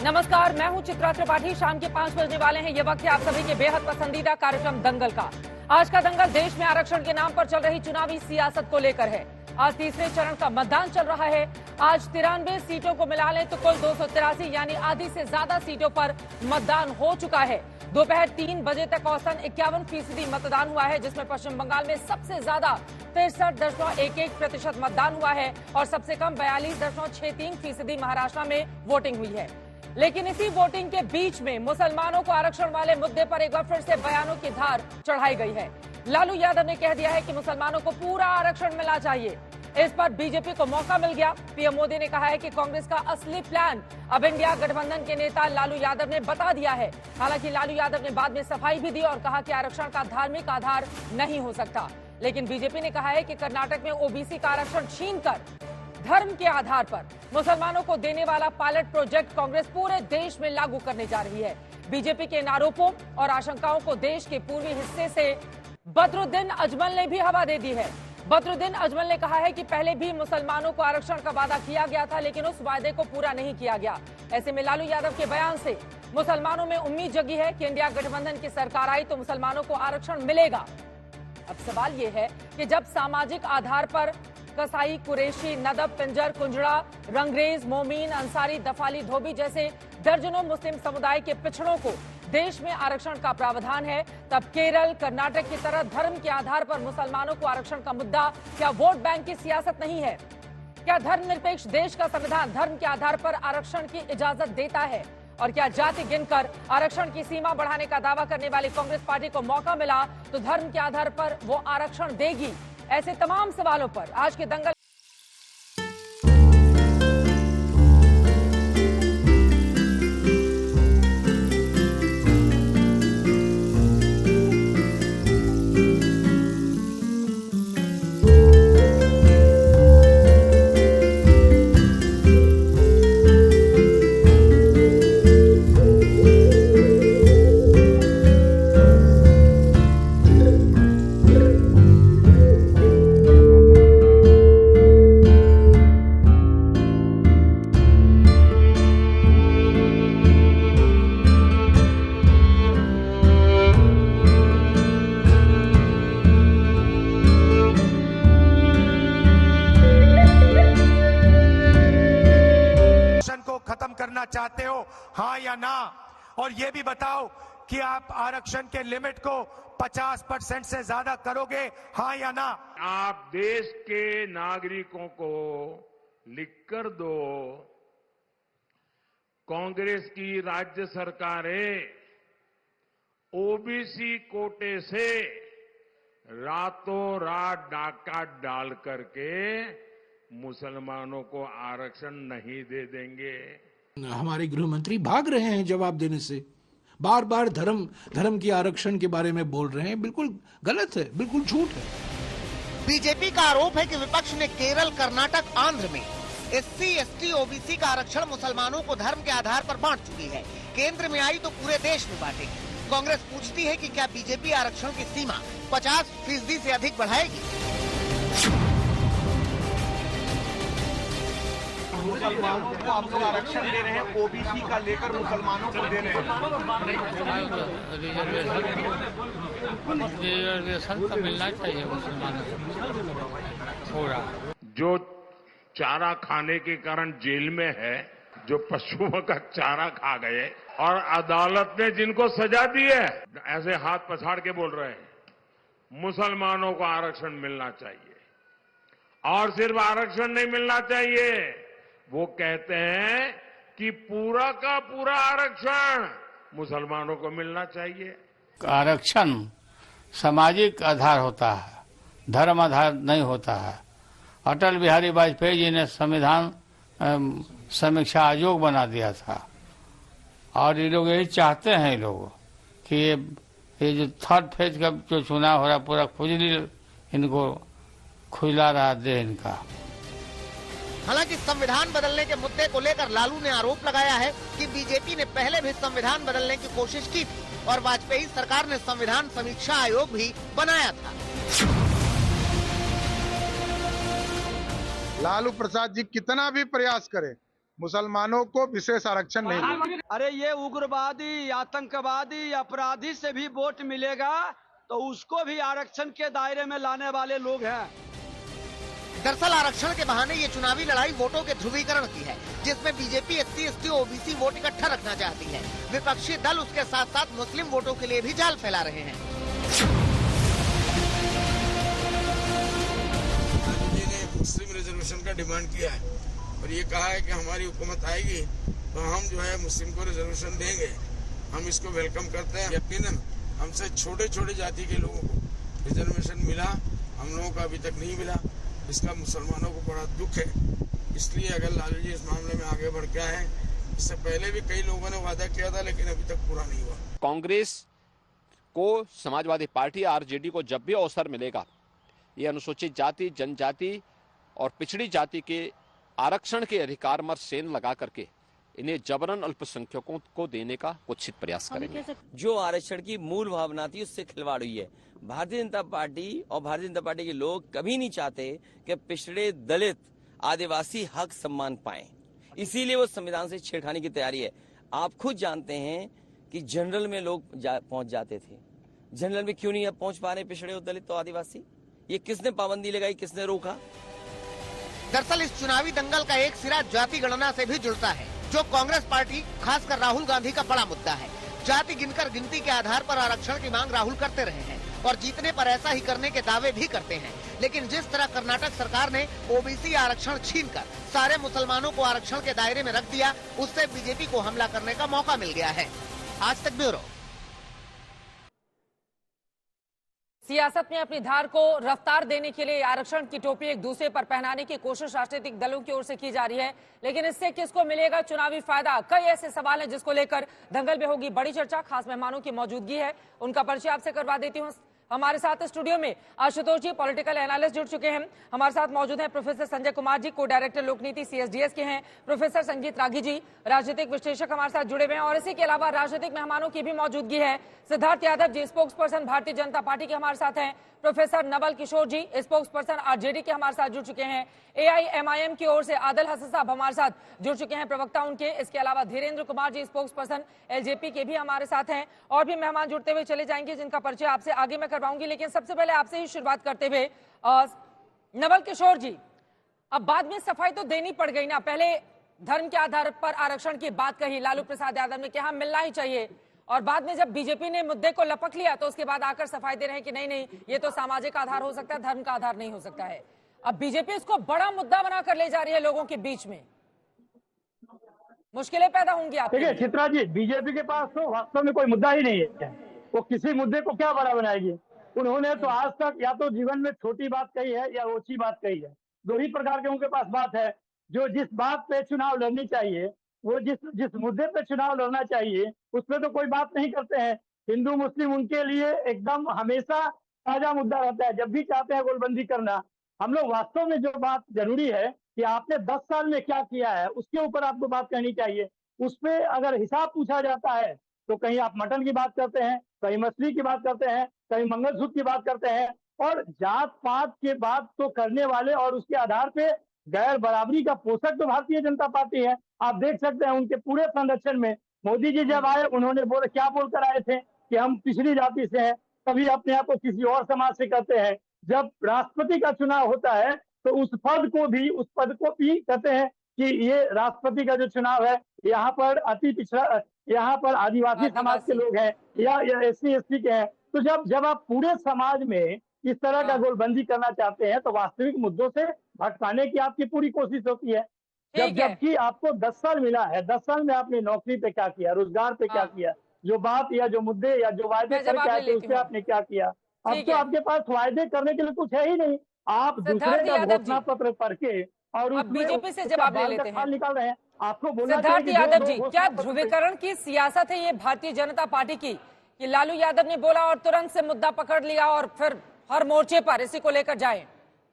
नमस्कार, मैं हूं चित्रा त्रिपाठी। शाम के 5 बजने वाले हैं। ये वक्त है आप सभी के बेहद पसंदीदा कार्यक्रम दंगल का। आज का दंगल देश में आरक्षण के नाम पर चल रही चुनावी सियासत को लेकर है। आज तीसरे चरण का मतदान चल रहा है। आज 93 सीटों को मिला लें तो कुल 283 यानी आधी से ज्यादा सीटों पर मतदान हो चुका है। दोपहर 3 बजे तक औसतन 51% मतदान हुआ है, जिसमें पश्चिम बंगाल में सबसे ज्यादा 63.11% मतदान हुआ है और सबसे कम 42.63% महाराष्ट्र में वोटिंग हुई है। लेकिन इसी वोटिंग के बीच में मुसलमानों को आरक्षण वाले मुद्दे पर एक बार फिर से बयानों की धार चढ़ाई गई है। लालू यादव ने कह दिया है कि मुसलमानों को पूरा आरक्षण मिलना चाहिए। इस पर बीजेपी को मौका मिल गया। पीएम मोदी ने कहा है कि कांग्रेस का असली प्लान अब इंडिया गठबंधन के नेता लालू यादव ने बता दिया है। हालांकि लालू यादव ने बाद में सफाई भी दी और कहा कि आरक्षण का धार्मिक आधार नहीं हो सकता। लेकिन बीजेपी ने कहा है कि कर्नाटक में ओबीसी का आरक्षण छीनकर धर्म के आधार पर मुसलमानों को देने वाला पायलट प्रोजेक्ट कांग्रेस पूरे देश में लागू करने जा रही है। बीजेपी के इन आरोपों और आशंकाओं को देश के पूर्वी हिस्से से बदरुद्दीन अजमल ने भी हवा दे दी है। बदरुद्दीन अजमल ने कहा है कि पहले भी मुसलमानों को आरक्षण का वादा किया गया था, लेकिन उस वादे को पूरा नहीं किया गया। ऐसे में लालू यादव के बयान से मुसलमानों में उम्मीद जगी है कि इंडिया गठबंधन की सरकार आई तो मुसलमानों को आरक्षण मिलेगा। अब सवाल यह है कि जब सामाजिक आधार पर कसाई, कुरैशी, नदब, पिंजर, कुंजड़ा, रंगरेज, मोमीन, अंसारी, दफाली, धोबी जैसे दर्जनों मुस्लिम समुदाय के पिछड़ों को देश में आरक्षण का प्रावधान है, तब केरल, कर्नाटक की तरह धर्म के आधार पर मुसलमानों को आरक्षण का मुद्दा क्या वोट बैंक की सियासत नहीं है? क्या धर्मनिरपेक्ष देश का संविधान धर्म के आधार पर आरक्षण की इजाजत देता है? और क्या जाति गिनकर आरक्षण की सीमा बढ़ाने का दावा करने वाली कांग्रेस पार्टी को मौका मिला तो धर्म के आधार पर वो आरक्षण देगी? ऐसे तमाम सवालों पर आज के दंगल चाहते हो, हाँ या ना? और ये भी बताओ कि आप आरक्षण के लिमिट को 50% से ज्यादा करोगे, हाँ या ना? आप देश के नागरिकों को लिखकर दो, कांग्रेस की राज्य सरकारें ओबीसी कोटे से रातों रात डाका डाल करके मुसलमानों को आरक्षण नहीं दे देंगे। हमारे गृह मंत्री भाग रहे हैं जवाब देने से। बार बार धर्म की आरक्षण के बारे में बोल रहे हैं। बिल्कुल गलत है, बिल्कुल झूठ है। बीजेपी का आरोप है कि विपक्ष ने केरल, कर्नाटक, आंध्र में एससी, एसटी, ओबीसी का आरक्षण मुसलमानों को धर्म के आधार पर बांट चुकी है। केंद्र में आई तो पूरे देश में बांटेगी। कांग्रेस पूछती है कि क्या बीजेपी आरक्षण की सीमा 50% से अधिक बढ़ाएगी? मुसलमानों को आप लोग आरक्षण दे रहे हैं, ओबीसी का लेकर मुसलमानों को दे रहे हैं। रिजर्वेशन तो मिलना चाहिए मुसलमानों को। जो चारा खाने के कारण जेल में है, जो पशुओं का चारा खा गए और अदालत ने जिनको सजा दी है, ऐसे हाथ पछाड़ के बोल रहे हैं मुसलमानों को आरक्षण मिलना चाहिए। और सिर्फ आरक्षण नहीं मिलना चाहिए, वो कहते हैं कि पूरा का पूरा आरक्षण मुसलमानों को मिलना चाहिए। आरक्षण सामाजिक आधार होता है, धर्म आधार नहीं होता है। अटल बिहारी वाजपेयी जी ने संविधान समीक्षा आयोग बना दिया था और ये लोग यही चाहते हैं ये लोग कि ये जो थर्ड फेज का जो चुनाव हो रहा पूरा खुजली इनको खुला रहा दे इनका। हालांकि संविधान बदलने के मुद्दे को लेकर लालू ने आरोप लगाया है कि बीजेपी ने पहले भी संविधान बदलने की कोशिश की थी और वाजपेयी सरकार ने संविधान समीक्षा आयोग भी बनाया था। लालू प्रसाद जी कितना भी प्रयास करें, मुसलमानों को विशेष आरक्षण नहीं मिलेगा। अरे ये उग्रवादी, आतंकवादी, अपराधी से भी वोट मिलेगा तो उसको भी आरक्षण के दायरे में लाने वाले लोग हैं। दरअसल आरक्षण के बहाने ये चुनावी लड़ाई वोटों के ध्रुवीकरण की है, जिसमें BJP SC, ST, OBC vote इकट्ठा रखना चाहती है। विपक्षी दल उसके साथ साथ मुस्लिम वोटों के लिए भी जाल फैला रहे हैं। जी ने मुस्लिम रिजर्वेशन का डिमांड किया है और ये कहा है कि हमारी हुकूमत आएगी तो हम जो है मुस्लिम को रिजर्वेशन देंगे। हम इसको वेलकम करते हैं। यकीनन हमसे छोटे छोटे जाति के लोगों को रिजर्वेशन मिला, हम लोगों का अभी तक नहीं मिला। इसका मुसलमानों को बड़ा दुख है। इसलिए अगर लालू जी इस मामले में आगे बढ़ के आए, इससे पहले भी कई लोगों ने वादा किया था लेकिन अभी तक पूरा नहीं हुआ। कांग्रेस को, समाजवादी पार्टी, RJD को जब भी अवसर मिलेगा, ये अनुसूचित जाति, जनजाति और पिछड़ी जाति के आरक्षण के अधिकार पर सेन लगा करके इन्हें जबरन अल्पसंख्यकों को देने का कुत्सित प्रयास करेंगे। जो आरक्षण की मूल भावना थी उससे खिलवाड़ हुई है। भारतीय जनता पार्टी और भारतीय जनता पार्टी के लोग कभी नहीं चाहते कि पिछड़े, दलित, आदिवासी हक सम्मान पाएं। इसीलिए वो संविधान से छेड़खानी की तैयारी है। आप खुद जानते हैं कि जनरल में लोग पहुंच जाते थे, जनरल में क्यों नहीं अब पहुंच पा रहे पिछड़े और दलित और आदिवासी? ये किसने पाबंदी लगाई, किसने रोका? दरअसल इस चुनावी दंगल का एक सिरा जाति गणना से भी जुड़ता है, जो कांग्रेस पार्टी, खासकर राहुल गांधी का बड़ा मुद्दा है। जाति गिनकर गिनती के आधार पर आरक्षण की मांग राहुल करते रहे हैं और जीतने पर ऐसा ही करने के दावे भी करते हैं। लेकिन जिस तरह कर्नाटक सरकार ने OBC आरक्षण छीनकर सारे मुसलमानों को आरक्षण के दायरे में रख दिया, उससे बीजेपी को हमला करने का मौका मिल गया है। आज तक ब्यूरो। सियासत में अपनी धार को रफ्तार देने के लिए आरक्षण की टोपी एक दूसरे पर पहनाने की कोशिश राजनीतिक दलों की ओर से की जा रही है, लेकिन इससे किसको मिलेगा चुनावी फायदा? कई ऐसे सवाल हैं जिसको लेकर दंगल में होगी बड़ी चर्चा। खास मेहमानों की मौजूदगी है, उनका परिचय आपसे करवा देती हूँ। हमारे साथ स्टूडियो में आशुतोष जी, पॉलिटिकल एनालिस्ट, जुड़ चुके हैं। हमारे साथ मौजूद हैं प्रोफेसर संजय कुमार जी, को डायरेक्टर लोकनीति CSDS के हैं। प्रोफेसर संगीत रागी जी, राजनीतिक विश्लेषक, हमारे साथ जुड़े हुए हैं। और इसी के अलावा राजनीतिक मेहमानों की भी मौजूदगी है। Siddharth Yadav ji, spokes person Bharatiya Janata party के हमारे साथ हैं। प्रोफेसर नवल किशोर जी, स्पोक्स पर्सन RJD के हमारे साथ जुड़ चुके हैं। AIMIM की ओर से आदिल हसन साहब हमारे साथ जुड़ चुके हैं, प्रवक्ता उनके। इसके अलावा Dhirendra Kumar ji, spokes person LJP के भी हमारे साथ हैं। और भी मेहमान जुड़ते हुए चले जाएंगे, जिनका परिचय आपसे आगे मैं करवाऊंगी। लेकिन सबसे पहले आपसे ही शुरुआत करते हुए नवल किशोर जी, अब बाद में सफाई तो देनी पड़ गई ना। पहले धर्म के आधार पर आरक्षण की बात कही लालू प्रसाद यादव ने कि हाँ मिलना ही चाहिए, और बाद में जब बीजेपी ने मुद्दे को लपक लिया तो उसके बाद आकर सफाई दे रहे हैं कि नहीं नहीं, ये तो सामाजिक आधार हो सकता है, धर्म का आधार नहीं हो सकता है। अब बीजेपी इसको बड़ा मुद्दा बनाकर ले जा रही है लोगों के बीच में, मुश्किलें पैदा होंगी आपके लिए। देखिए चित्रा जी, बीजेपी के पास तो वास्तव में कोई मुद्दा ही नहीं है। वो किसी मुद्दे को क्या बड़ा बनाएगी? उन्होंने तो आज तक या तो जीवन में छोटी बात कही है या ऊंची बात कही है। दो ही प्रकार के उनके पास बात है। जो जिस बात पे चुनाव लड़नी चाहिए, वो जिस मुद्दे पे चुनाव लड़ना चाहिए, उस पर तो कोई बात नहीं करते हैं। हिंदू मुस्लिम उनके लिए एकदम हमेशा ताजा मुद्दा रहता है, जब भी चाहते हैं गोलबंदी करना। हम लोग वास्तव में जो बात जरूरी है कि आपने 10 साल में क्या किया है, उसके ऊपर आपको बात कहनी चाहिए। उस पर अगर हिसाब पूछा जाता है तो कहीं आप मटन की बात करते हैं, कहीं मछली की बात करते हैं, कहीं मंगलसूत्र की बात करते हैं, और जात पात के बात तो करने वाले और उसके आधार पे गैर बराबरी का पोषक तो भारतीय जनता पार्टी है। आप देख सकते हैं उनके पूरे संरक्षण में मोदी जी जब आए, उन्होंने क्या बोलकर आए थे कि हम पिछड़ी जाति से हैं, कभी अपने आप को किसी और समाज से कहते हैं। जब राष्ट्रपति का चुनाव होता है तो उस पद को भी कहते हैं कि ये राष्ट्रपति का जो चुनाव है, यहाँ पर अति पिछड़ा, यहाँ पर आदिवासी समाज के लोग हैं या SC ST के हैं। तो जब आप पूरे समाज में इस तरह का गोलबंदी करना चाहते हैं तो वास्तविक मुद्दों से भटकाने की आपकी पूरी कोशिश होती है। जबकि आपको 10 साल मिला है, 10 साल में आपने नौकरी पे क्या किया, रोजगार पे क्या किया, जो बात या जो मुद्दे या जो वायदे करके आए थे उससे आपने क्या किया? अब तो आपके पास वायदे करने के लिए कुछ है ही नहीं। आप दूसरे का घोषणा पत्र पढ़ के और बीजेपी से जवाब ले लेते हैं, निकाल रहे हैं। आपको बोलना सिद्धार्थ यादव जी, क्या ध्रुवीकरण की सियासत है ये भारतीय जनता पार्टी की, कि लालू यादव ने बोला और तुरंत से मुद्दा पकड़ लिया और फिर हर मोर्चे पर इसी को लेकर जाए?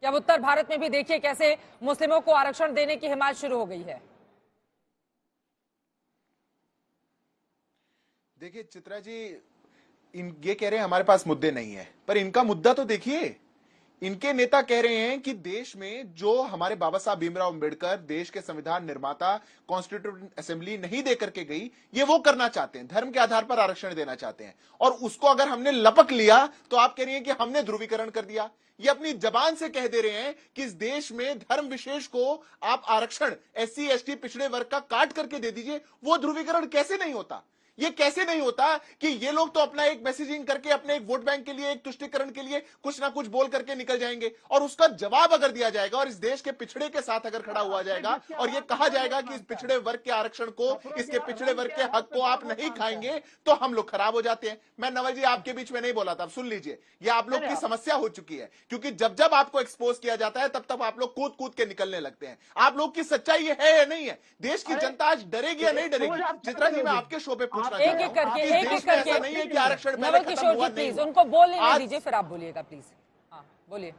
अब उत्तर भारत में भी देखिए कैसे मुस्लिमों को आरक्षण देने की हिमायत शुरू हो गई है। देखिए चित्रा जी, ये कह रहे हैं हमारे पास मुद्दे नहीं है, पर इनका मुद्दा तो देखिए, इनके नेता कह रहे हैं कि देश में जो हमारे बाबा साहब भीमराव अंबेडकर देश के संविधान निर्माता कॉन्स्टिट्यूएंट असेंबली नहीं दे करके गई, ये वो करना चाहते हैं, धर्म के आधार पर आरक्षण देना चाहते हैं। और उसको अगर हमने लपक लिया तो आप कह रही हैं कि हमने ध्रुवीकरण कर दिया। ये अपनी जबान से कह दे रहे हैं कि इस देश में धर्म विशेष को आप आरक्षण SC ST पिछड़े वर्ग का काट करके दे दीजिए। वो ध्रुवीकरण कैसे नहीं होता? ये कैसे नहीं होता कि ये लोग तो अपना एक मैसेजिंग करके अपने एक वोट बैंक के लिए, एक तुष्टीकरण के लिए कुछ ना कुछ बोल करके निकल जाएंगे, और उसका जवाब अगर दिया जाएगा और इस देश के पिछड़े के साथ अगर खड़ा हुआ जाएगा और ये कहा जाएगा कि इस पिछड़े वर्ग के आरक्षण को, इसके पिछड़े वर्ग के हक को आप नहीं खाएंगे, तो हम लोग खराब हो जाते हैं। मैं नवल जी आपके बीच में नहीं बोला था, सुन लीजिए, ये आप लोग की समस्या हो चुकी है, क्योंकि जब जब आपको एक्सपोज किया जाता है तब तब आप लोग कूद कूद के निकलने लगते हैं। आप लोग की सच्चाई ये है या नहीं है? देश की जनता आज डरेगी या नहीं डरेगी? चित्रा जी, मैं आपके शो पे पूछना चाहता हूं, एक करके नहीं है कि आरक्षण नवल किशोर जी प्लीज उनको बोलने दीजिए, फिर आप बोलिएगा प्लीज। हाँ बोलिए।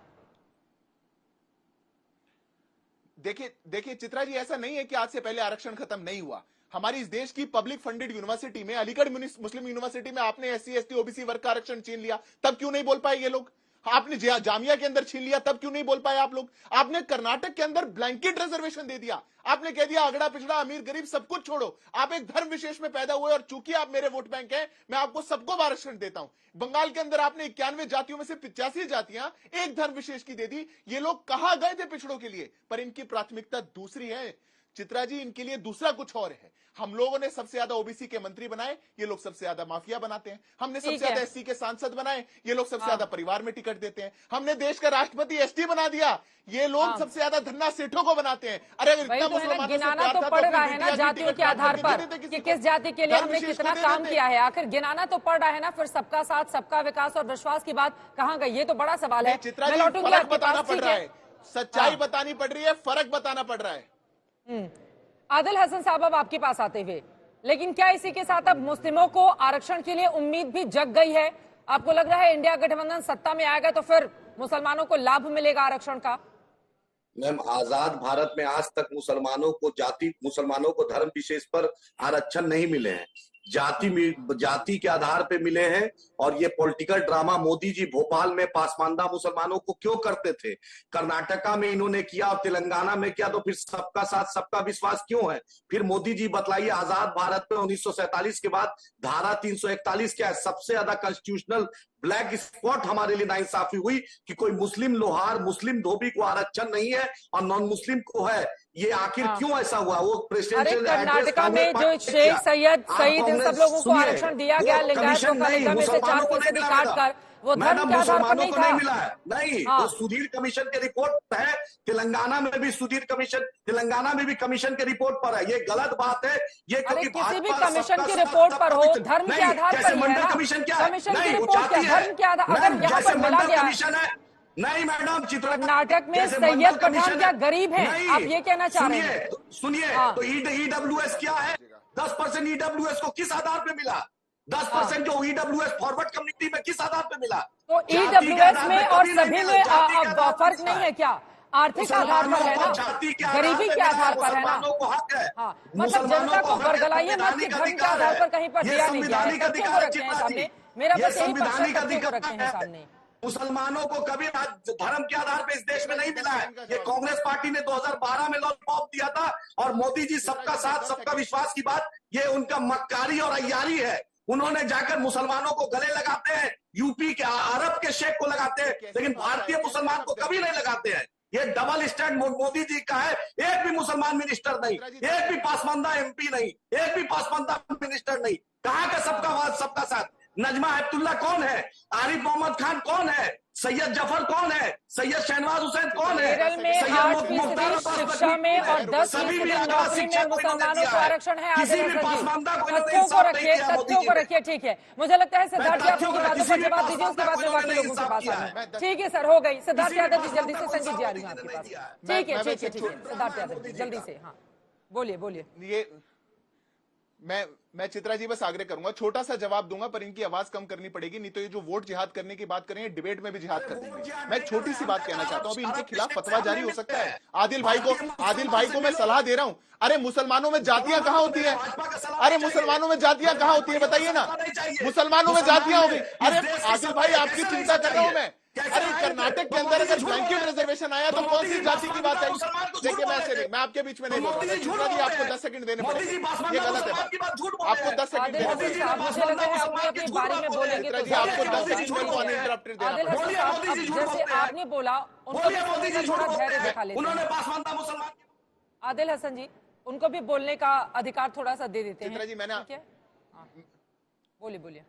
देखिए चित्रा जी, ऐसा नहीं है कि आज से पहले आरक्षण खत्म नहीं हुआ। हमारी इस देश की पब्लिक फंडेड यूनिवर्सिटी में, अलीगढ़ मुस्लिम यूनिवर्सिटी में आपने SC ST OBC वर्ग का आरक्षण छीन लिया, तब क्यों नहीं बोल पाए ये लोग? आपने जामिया के अंदर छीन लिया, तब क्यों नहीं बोल पाए आप लोग? आपने कर्नाटक के अंदर ब्लैंकेट रिजर्वेशन दे दिया, आपने कह दिया अगड़ा पिछड़ा अमीर गरीब सब कुछ छोड़ो, आप एक धर्म विशेष में पैदा हुए और चूंकि आप मेरे वोट बैंक हैं, मैं आपको सबको आरक्षण देता हूं। बंगाल के अंदर आपने 91 जातियों में से 85 जातियां एक धर्म विशेष की दे दी। ये लोग कहां गए थे पिछड़ों के लिए? पर इनकी प्राथमिकता दूसरी है चित्रा जी, इनके लिए दूसरा कुछ और है। हम लोगों ने सबसे ज्यादा OBC के मंत्री बनाए, ये लोग सबसे ज्यादा माफिया बनाते हैं। हमने सबसे ज्यादा SC के सांसद बनाए, ये लोग सबसे ज्यादा परिवार में टिकट देते हैं। हमने देश का राष्ट्रपति ST बना दिया, ये लोग सबसे ज्यादा धन्ना सेठों को बनाते हैं। अरे अगर इतना मुसलमानों से प्यार था, पड़ रहा है ना जातियों के आधार पर कि किस जाति के लिए हमने कितना काम किया है, आखिर गिनाना तो पड़ रहा है ना। फिर सबका साथ, सबका विकास और विश्वास की बात कहाँ गई? ये तो बड़ा सवाल है। चित्रा जी, फर्क बताना पड़ रहा है, सच्चाई बतानी पड़ रही है, फर्क बताना पड़ रहा है। आदिल हसन साहब, अब आपके पास आते हुए, लेकिन क्या इसी के साथ अब मुस्लिमों को आरक्षण के लिए उम्मीद भी जग गई है? आपको लग रहा है इंडिया गठबंधन सत्ता में आएगा तो फिर मुसलमानों को लाभ मिलेगा आरक्षण का? मैम, आजाद भारत में आज तक मुसलमानों को धर्म विशेष पर आरक्षण नहीं मिले हैं, जाति के आधार पे मिले हैं। और ये पॉलिटिकल ड्रामा मोदी जी भोपाल में पासमानदा मुसलमानों को क्यों करते थे, कर्नाटका में इन्होंने किया और तेलंगाना में किया, तो फिर सबका साथ सबका विश्वास क्यों है? फिर मोदी जी बताइए, आजाद भारत में 1947 के बाद धारा 341 क्या है? सबसे ज्यादा कॉन्स्टिट्यूशनल ब्लैक स्पॉट हमारे लिए नाइंसाफी हुई कि कोई मुस्लिम लोहार, मुस्लिम धोबी को आरक्षण नहीं है और नॉन मुस्लिम को है। ये आखिर क्यों ऐसा हुआ? वो प्रेसिडेंशियल कर्नाटका में जो शेख सैयद सईद इन सब लोगों को आरक्षण दिया गया, लिंगायत को कलेक्टर में से 4% काट कर, वो धर्म के आधार पर नहीं था। मिला है नहीं, वो सुधीर कमीशन की रिपोर्ट है। तेलंगाना में भी सुधीर कमीशन, तेलंगाना में भी कमीशन के रिपोर्ट पर है। ये गलत बात है। ये किसी भी कमीशन की रिपोर्ट पर हो, धर्म के आधार पर ही है ना। कमीशन क्या है? कमीशन की रिपोर्ट क्या धर्म के आधार, अगर यहाँ पर मिला गया है। नहीं मैडम, चित्रा, कर्नाटक में सैयद पठान क्या गरीब हैं? आप ये कहना चाह रहे हैं? सुनिए, तो EWS क्या है? 10% EWS को किस आधार पे मिला? 10% जो EWS फॉरवर्ड कम्युनिटी में किस आधार पे मिला? तो EWS में और सभी में फर्क नहीं है क्या? आर्थिक आधार पर है ना, गरीबी के आधार पर है ना। हाँ, मतलब जनता को बरगलाइए मत कि धर्म के आधार पर कहीं पर दिया नहीं गया है। तथ्यों को रखते हैं सामने, मेरा बस यही पक्ष है, तथ्यों को रखते हैं सामने। मुसलमानों को कभी धर्म के आधार पे इस देश में नहीं मिला है। ये कांग्रेस पार्टी ने 2012 में लॉलीपॉप दिया था और मोदी जी सबका साथ सबका विश्वास की बात, ये उनका मक्कारी और अय्यारी है। उन्होंने जाकर मुसलमानों को गले लगाते हैं, यूपी के अरब के शेख को लगाते हैं, लेकिन भारतीय मुसलमान को कभी नहीं लगाते हैं। ये डबल स्टैंड मोदी जी का है। एक भी मुसलमान मिनिस्टर नहीं, एक भी पासमानदा MP नहीं, एक भी पासमानदा मिनिस्टर नहीं। कहाँ का सबका वाद सबका साथ? नजमा हेपतुल्ला कौन है? आरिफ मोहम्मद खान कौन है? सैयद जफर कौन है? सैयद शहनवाज हुसैन कौन है? केरल में 8% शिक्षा में और 10% नौकरी में मुसलमानों को आरक्षण है। तथ्यों को रखिए, तथ्यों को रखिए। ठीक है, मुझे लगता है सिद्धार्थ यादव की बातों पर जवाब दीजिए, उसके बाद में बाकी लोगों के पास आना। ठीक है सर, हो गई। सिद्धार्थ यादव जी जल्दी से, संजीत जी आ रही है आपके पास। ठीक है ठीक है ठीक है, सिद्धार्थ यादव जी जल्दी से, हाँ बोलिए बोलिए। ये मैं चित्रा जी बस आग्रह करूंगा, छोटा सा जवाब दूंगा, पर इनकी आवाज कम करनी पड़ेगी, नहीं तो ये जो वोट जिहाद करने की बात करें, डिबेट में भी जिहाद कर देंगे। मैं छोटी सी बात कहना चाहता हूं, अभी इनके खिलाफ फतवा जारी हो सकता है। आदिल भाई को मैं सलाह दे रहा हूं। अरे मुसलमानों में जातियां कहां होती है? अरे मुसलमानों में जातियां कहां होती है बताइए ना। मुसलमानों में जातियां हो गई। अरे आदिल भाई, आपकी चिंता कर रहा हूं मैं। अरे कर्नाटक के अंदर अगर ब्लैंकेट रिजर्वेशन आया तो कौन सी जाति की बात आई? देखिए मैं आपके बीच में नहीं बोल रहा, चित्रा जी आपको 10 सेकंड देने पड़ेंगे, ये गलत है बात, आपको 10 सेकंड देने पड़ेंगे। चित्रा जी आपको 10 सेकंड में अनइंटरप्टेड देना पड़ेगा। जैसे आपने बोला थोड़ा धैर्य दिखा लेते हैं। आदिल हसन जी, उनको भी बोलने का अधिकार थोड़ा सा दे देते हैं। चित्रा जी बोलिए।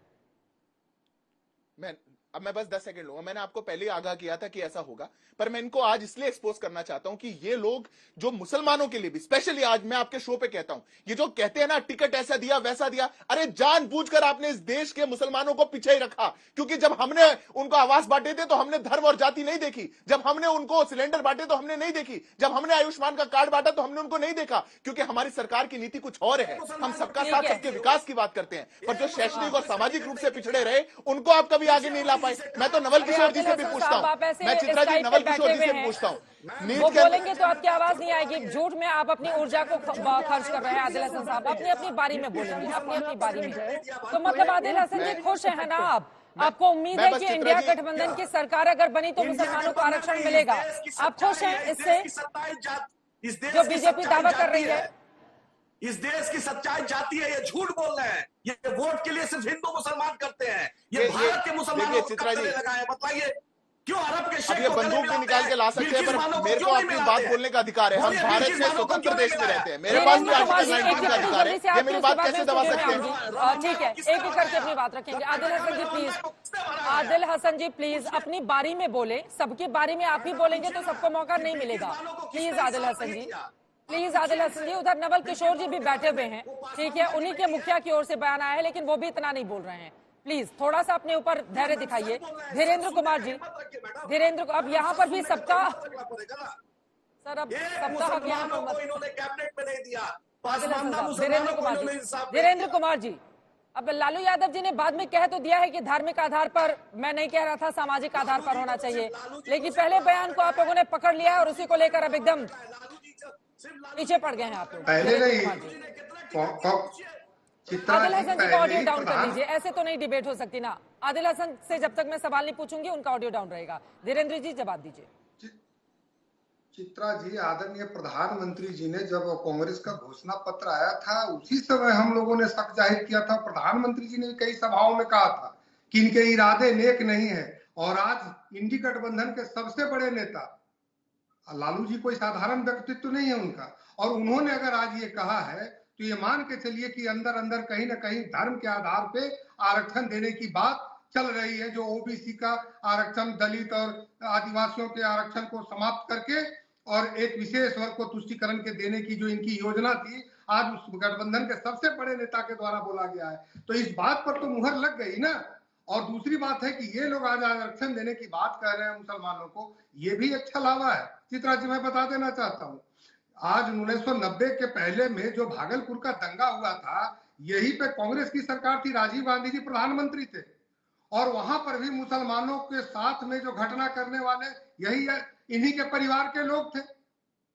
अब मैं बस 10 सेकंड लूंगा। मैंने आपको पहले ही आगाह किया था कि ऐसा होगा, पर मैं इनको आज इसलिए एक्सपोज करना चाहता हूं कि ये लोग जो मुसलमानों के लिए भी, स्पेशली आज मैं आपके शो पे कहता हूं, ये जो कहते हैं ना टिकट ऐसा दिया वैसा दिया, अरे जानबूझकर आपने इस देश के मुसलमानों को पीछे ही रखा। क्योंकि जब हमने उनको आवास बांटे थे तो हमने धर्म और जाति नहीं देखी, जब हमने उनको सिलेंडर बांटे तो हमने नहीं देखी, जब हमने आयुष्मान का कार्ड बांटा तो हमने उनको नहीं देखा, क्योंकि हमारी सरकार की नीति कुछ और है। हम सबका साथ सबके विकास की बात करते हैं, पर जो शैक्षणिक और सामाजिक रूप से पिछड़े रहे उनको आप कभी आगे नहीं ला पाए। मैं तो नवल किशोर जी से भी पूछता हूँ, मैं चित्रा जी नवल किशोर जी से भी पूछता हूँ, वो बोलेंगे तो आपकी आवाज नहीं आएगी। झूठ में आप अपनी ऊर्जा को खर्च कर रहे हैं। आदिल हसन साहब अपनी बारी में बोलेंगे, अपनी बारी में। तो मतलब आदिल हसन जी खुश है ना आपको उम्मीद है कि इंडिया गठबंधन की सरकार अगर बनी तो मुसलमानों को आरक्षण मिलेगा? आप खुश हैं इससे जो बीजेपी दावा कर रही है? इस देश की सच्चाई जाती है, ये झूठ बोल रहे हैं, ये वोट के लिए सिर्फ हिंदू मुसलमान करते हैं, ये भारत के मुसलमानों को लगाए। बताइए क्यों अरब के शेख ये बंदूक भी निकाल के ला सकते हैं, पर मेरे को अपनी बात बोलने का अधिकार है। हम भारत में स्वतंत्र देश में रहते हैं, मेरे पास भी आर्टिकल 19 का अधिकार है। ये मेरी बात कैसे दबा सकते हैं? ठीक है, एक एक करके अपनी बात रखेंगे। आदिल हसन जी प्लीज, आदिल हसन जी प्लीज अपनी बारी में बोले। सबकी बारी में आप ही बोलेंगे तो सबको मौका नहीं मिलेगा। Please Adil Hasan ji, please Adil Hasan ji. उधर नवल किशोर जी भी बैठे हुए हैं, ठीक है, उन्हीं के मुखिया की ओर से बयान आया है, लेकिन वो भी इतना नहीं बोल रहे हैं। प्लीज थोड़ा सा अपने ऊपर धैर्य दिखाइए। धीरेन्द्र कुमार जी, धीरेन्द्र, अब यहाँ पर भी सबका सर, अब सबका हक यहाँ पर इन्होंने कैबिनेट में नहीं दिया। धीरेन्द्र कुमार जी, अब लालू यादव जी ने बाद में कह तो दिया है कि धार्मिक आधार पर, मैं नहीं कह रहा था सामाजिक आधार पर होना चाहिए, लेकिन पहले बयान को आप लोगों ने पकड़ लिया है और उसी को लेकर अब एकदम पीछे पड़ गए हैं आप लोग। पहले नहीं, आदिल हसन जी का ऑडियो डाउन कर लीजिए, ऐसे तो नहीं डिबेट हो सकती ना। आदिल हसन से जब तक मैं सवाल नहीं पूछूंगी उनका ऑडियो डाउन रहेगा। धीरेन्द्र जी जवाब दीजिए। चित्रा जी, आदरणीय प्रधानमंत्री जी ने जब कांग्रेस का घोषणा पत्र आया था उसी समय हम लोगों ने शक जाहिर किया था। प्रधानमंत्री जी ने कई सभाओं में कहा था कि इनके इरादे नेक नहीं है, और आज इंडी गठबंधन के सबसे बड़े नेता लालू जी कोई साधारण व्यक्तित्व नहीं है उनका, और उन्होंने अगर आज ये कहा है तो ये मान के चलिए कि अंदर अंदर कहीं ना कहीं धर्म के आधार पे आरक्षण देने की बात चल रही है। जो ओबीसी का आरक्षण, दलित और आदिवासियों के आरक्षण को समाप्त करके और एक विशेष वर्ग को तुष्टीकरण के देने की जो इनकी योजना थी, आज उस गठबंधन के सबसे बड़े नेता के द्वारा बोला गया है। तो इस बात पर तो मुहर लग गई ना। और दूसरी बात है कि ये लोग आज आरक्षण देने की बात कर रहे हैं मुसलमानों को, ये भी एक छलावा है। चित्रा जी, मैं बता देना चाहता हूँ, आज 1990 के पहले में जो भागलपुर का दंगा हुआ था, यही पे कांग्रेस की सरकार थी, राजीव गांधी जी प्रधानमंत्री थे, और वहां पर भी मुसलमानों के साथ में जो घटना करने वाले यही इन्हीं के परिवार के लोग थे।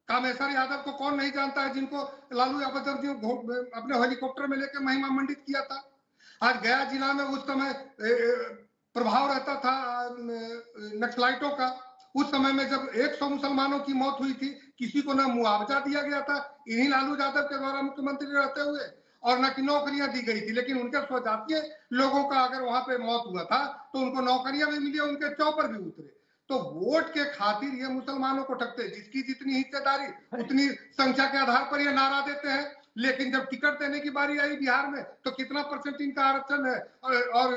कामेश्वर यादव को कौन नहीं जानता है, जिनको लालू यादव जी अपने हेलीकॉप्टर में लेकर महिमा मंडित किया था। आज गया जिला में उस समय प्रभाव रहता था नक्सलाइटों का। उस समय में जब 100 मुसलमानों की मौत हुई थी, किसी को ना मुआवजा दिया गया था इन्हीं लालू यादव के द्वारा मुख्यमंत्री रहते हुए, और न कि नौकरियां दी गई थी। लेकिन उनके स्वजातीय लोगों का अगर वहां पे मौत हुआ था तो उनको नौकरियां भी मिली, उनके चौपर भी उतरे। तो वोट के खातिर ये मुसलमानों को ठगते, जिसकी जितनी हिस्सेदारी उतनी संख्या के आधार पर ये नारा देते हैं। लेकिन जब टिकट देने की बारी आई बिहार में तो कितना % इनका आरक्षण है और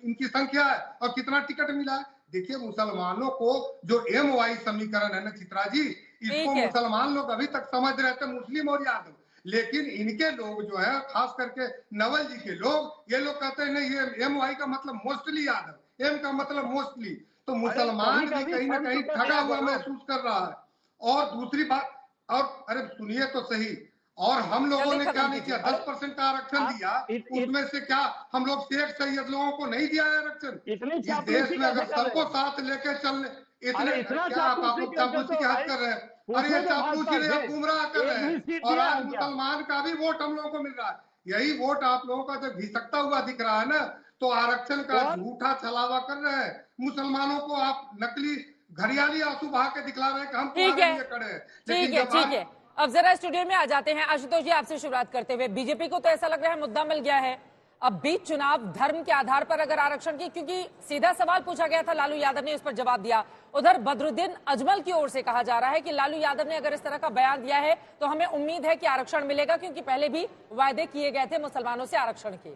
इनकी संख्या है और कितना टिकट मिला है। देखिए, मुसलमानों को जो MY समीकरण है ना चित्रा जी, इसको मुसलमान लोग अभी तक समझ रहे थे मुस्लिम और यादव, लेकिन इनके लोग जो है, खास करके नवल जी के लोग, ये लोग कहते हैं नहीं, ये MY का मतलब मोस्टली यादव, M का मतलब मोस्टली। तो मुसलमान भी कहीं ना कहीं ठगा हुआ महसूस कर रहा है। और दूसरी बात, और अरे सुनिए तो सही, और हम लोगों ने क्या नहीं किया, 10% का आरक्षण दिया, उसमें से क्या हम लोग शेख सैयद लोगों को नहीं दिया आरक्षण? इस देश में अगर सबको साथ लेके चलने, इतने क्या आप लोग चापलूसी की हद कर रहे हैं? अरे ये चापलूसी नहीं, आप गुमराह कर रहे हैं। और आज मुसलमान का भी वोट हम लोगों को मिल रहा है। यही वोट आप लोगों का जब घिसकता हुआ दिख रहा है ना, तो आरक्षण का झूठा छलावा कर रहे हैं। मुसलमानों को आप नकली घड़ियाली आंसू बहा के दिखला रहे हैं कि हम ठीक तुम्हारे है, लिए खड़े हैं। ठीक है, ठीक है। अब जरा स्टूडियो में आ जाते हैं। आशुतोष जी, आपसे शुरुआत करते हुए, बीजेपी को तो ऐसा लग रहा है मुद्दा मिल गया है। अब बीच चुनाव धर्म के आधार पर अगर आरक्षण की, क्योंकि सीधा सवाल पूछा गया था, लालू यादव ने इस पर जवाब दिया। उधर बदरुद्दीन अजमल की ओर से कहा जा रहा है कि लालू यादव ने अगर इस तरह का बयान दिया है तो हमें उम्मीद है कि आरक्षण मिलेगा, क्योंकि पहले भी वायदे किए गए थे मुसलमानों से आरक्षण के।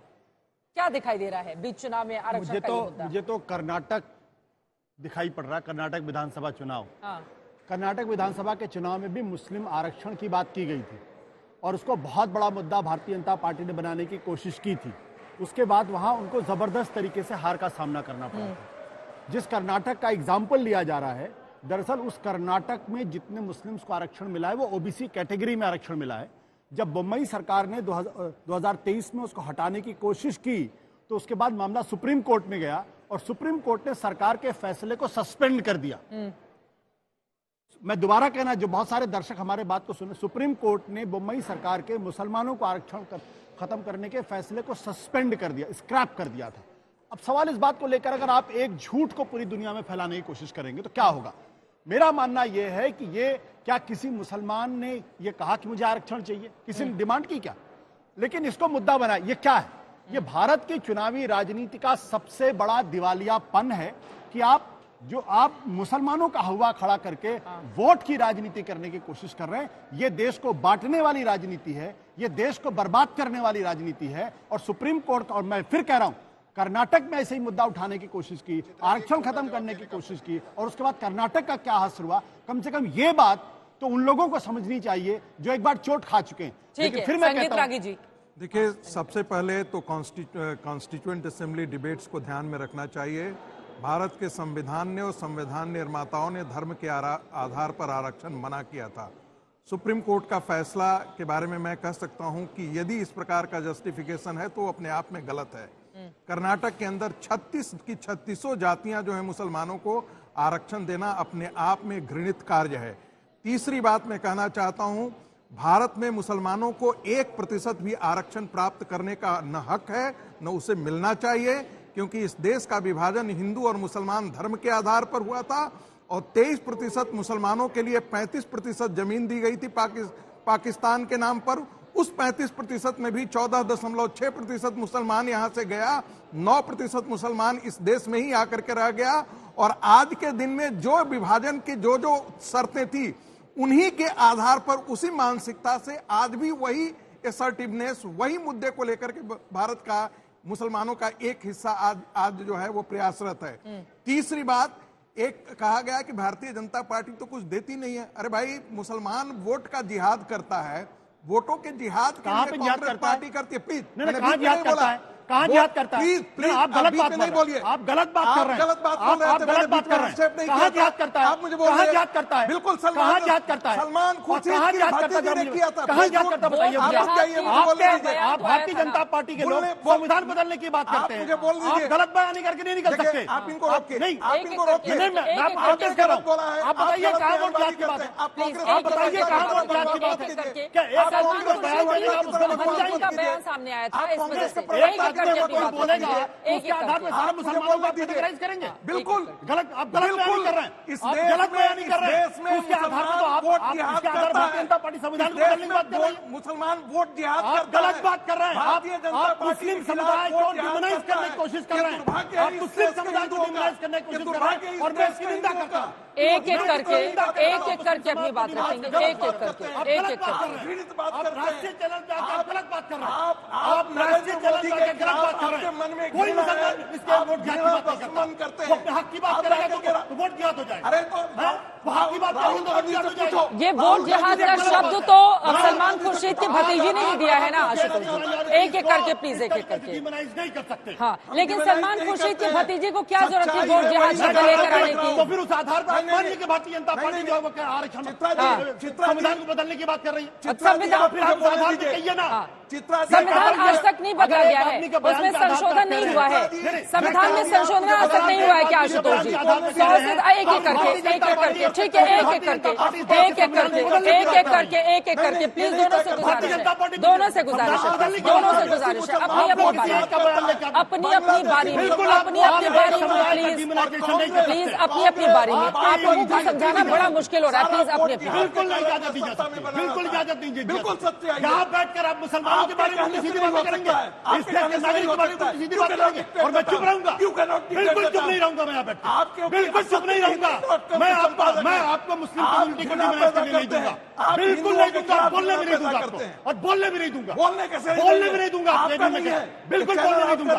क्या दिखाई दे रहा है बीच चुनाव में आरक्षण का ये मुद्दा? मुझे तो कर्नाटक दिखाई पड़ रहा है, कर्नाटक विधानसभा चुनाव। कर्नाटक विधानसभा के चुनाव में भी मुस्लिम आरक्षण की बात की गई थी और उसको बहुत बड़ा मुद्दा भारतीय जनता पार्टी ने बनाने की कोशिश की थी। उसके बाद वहां उनको जबरदस्त तरीके से हार का सामना करना पड़ा था। जिस कर्नाटक का एग्जाम्पल लिया जा रहा है, दरअसल उस कर्नाटक में जितने मुस्लिम्स को आरक्षण मिला है वो ओबीसी कैटेगरी में आरक्षण मिला है। जब बम्बई सरकार ने 2023 में उसको हटाने की कोशिश की तो उसके बाद मामला सुप्रीम कोर्ट में गया और सुप्रीम कोर्ट ने सरकार के फैसले को सस्पेंड कर दिया। मैं दोबारा कहना, जो बहुत सारे दर्शक हमारे बात को सुने, सुप्रीम कोर्ट ने बम्बई सरकार के मुसलमानों को आरक्षण खत्म करने के फैसले को सस्पेंड कर दिया, स्क्रैप कर दिया था। अब सवाल इस बात को लेकर, अगर आप एक झूठ को पूरी दुनिया में फैलाने की कोशिश करेंगे तो क्या होगा? मेरा मानना यह है कि ये क्या किसी मुसलमान ने ये कहा कि मुझे आरक्षण चाहिए? किसी ने डिमांड की क्या? लेकिन इसको मुद्दा बनाया, ये क्या है? ये भारत की चुनावी राजनीति का सबसे बड़ा दिवालियापन है कि आप मुसलमानों का हवा खड़ा करके वोट की राजनीति करने की कोशिश कर रहे हैं। ये देश को बांटने वाली राजनीति है, ये देश को बर्बाद करने वाली राजनीति है। और सुप्रीम कोर्ट, और मैं फिर कह रहा हूं, कर्नाटक में ऐसे ही मुद्दा उठाने की कोशिश की, आरक्षण खत्म करने की कोशिश की, और उसके बाद कर्नाटक का क्या हासिल हुआ? कम से कम ये बात तो उन लोगों को समझनी चाहिए जो एक बार चोट खा चुके हैं। लेकिन फिर मैं कहता हूं, देखिए, सबसे पहले तो कॉन्स्टिट्यूएंट असेंबली डिबेट्स को ध्यान में रखना चाहिए। भारत के संविधान ने और संविधान निर्माताओं ने धर्म के आधार पर आरक्षण मना किया था। सुप्रीम कोर्ट का फैसला के बारे में मैं कह सकता हूं कि यदि इस प्रकार का जस्टिफिकेशन है तो अपने आप में गलत है। कर्नाटक के अंदर 36 की 36 जातियां जो है मुसलमानों को आरक्षण देना अपने आप में घृणित कार्य है। तीसरी बात मैं कहना चाहता हूं, भारत में मुसलमानों को 1% भी आरक्षण प्राप्त करने का न हक है न उसे मिलना चाहिए, क्योंकि इस देश का विभाजन हिंदू और मुसलमान धर्म के आधार पर हुआ था और 23% मुसलमानों के लिए 35% जमीन दी गई थी पाकिस्तान के नाम पर। उस 35% में भी 14.6% मुसलमान यहां से गया, 9% मुसलमान इस देश में ही आकर के रह गया। और आज के दिन में जो विभाजन की जो शर्तें थी, उन्हीं के आधार पर, उसी मानसिकता से आज भी वही असर्टिवनेस, वही मुद्दे को लेकर के भारत का, मुसलमानों का एक हिस्सा आज जो है वो प्रयासरत है। तीसरी बात, एक कहा गया कि भारतीय जनता पार्टी तो कुछ देती नहीं है। अरे भाई, मुसलमान वोट का जिहाद करता है, वोटों के जिहाद के लिए कांग्रेस पार्टी करती है। प्लीज, कहां जिहाद करता है? कहां जिहाद करता है? प्लीज, आप गलत बात नहीं बोलिए। आप गलत बात कर रहे हैं। आप गलत बात कर रहे हैं। कहां जिहाद करता है? आप मुझे बोलिए, कहां जिहाद करता है? बिल्कुल, कहां जिहाद करता है? सलमान खुर्शीद कहां जिहाद करता है? कहां जिहाद करता है? बताइए मुझे। आप भारतीय जनता पार्टी के लोग संविधान बदलने की बात करते हैं, आप गलत बयानी करके नहीं निकल सकते। आप इनको रोकिए, नहीं, आप इनको रोकिए। मैं आपको कह रहा हूं, आप बताइए कहां वोट जिहाद की बात है? आप बताइए कहां वोट जिहाद की बात है? क्या एक आदमी को बयान देने का उसका बयान सामने आया था, इस वजह से बोलेगा उसके आधार पर सारे मुसलमानों को कैटेगराइज करेंगे? बिल्कुल गलत। आप गलत बयान कर रहे हैं, आप गलत बयान कर रहे हैं। उसके आधार पर तो आप उसके आधार पर भारतीय जनता पार्टी संविधान को बदलने की बात कर रहे हैं। मुसलमान वोट जिहाद आप गलत बात कर रहे हैं। आप मुस्लिम समुदाय को डिमोनाइज करने की कोशिश कर रहे हैं। आप मुस्लिम समुदाय को डिमोनाइज करने की कोशिश कर रहे हैं और मैं इसकी निंदा करता हूं। एक एक करके अपनी बात रखेंगे, एक एक करके। आप राष्ट्रीय चैनल पे आकर गलत बात कर रहे हैं। आप राष्ट्रीय चैनल पे आकर गलत बात कर रहे हैं। कोई मुसलमान इसके वोट जिहाद की बात नहीं करता। वो अपने हक की बात करेगा तो वोट जिहाद हो जाएगा। अरे वो हक की बात करेंगे तो वोट जिहाद हो जाएगा। ये वोट जिहाद का शब्द तो सलमान खुर्शीद की भतीजी ने ही दिया है ना आशुतोष जी। एक एक करके प्लीज, एक एक करके। नहीं कर सकते। हाँ, लेकिन सलमान खुर्शीद की भतीजी को क्या जरूरत थी वोट जिहाद शब्द लेकर आने की? तो फिर उस आधार पर मानिए कि भारतीय जनता पार्टी जो है आरक्षण संविधान को बदलने की बात कर रही है। संविधान फिर आप आधार पर कहिए ना। संविधान आज तक नहीं बदला गया है। आदमी के उसमें संशोधन नहीं हुआ है, संविधान में संशोधन आज तक नहीं हुआ है क्या आशुतोष जी? 100 से एक एक करके, ठीक है, एक एक करके, प्लीज दोनों से गुजारिश है, अपनी अपनी बारी में, प्लीज अपनी बारी में। आप लोगों को समझाना बड़ा मुश्किल हो रहा है, प्लीज अपनी बिल्कुल नहीं इजाजत दी जाती, बिल्कुल इजाजत दीजिए, बिल्कुल सत्य है। यहाँ बैठकर आप मुसलमानों के बारे में सीधी बात करेंगे, इस देश के नागरिक के बारे में सीधी बात करेंगे और मैं चुप रहूंगा? बिल्कुल चुप नहीं रहूंगा मैं यहाँ बैठ, बिल्कुल चुप नहीं रहूंगा मैं आपको मुस्लिम कम्युनिटी को डिमोनाइज करने नहीं दूंगा, बिल्कुल नहीं दूंगा, बोलने भी नहीं दूंगा आपको, और बोलने भी नहीं दूंगा, बोलने भी नहीं दूंगा, बिल्कुल बोलने नहीं दूंगा।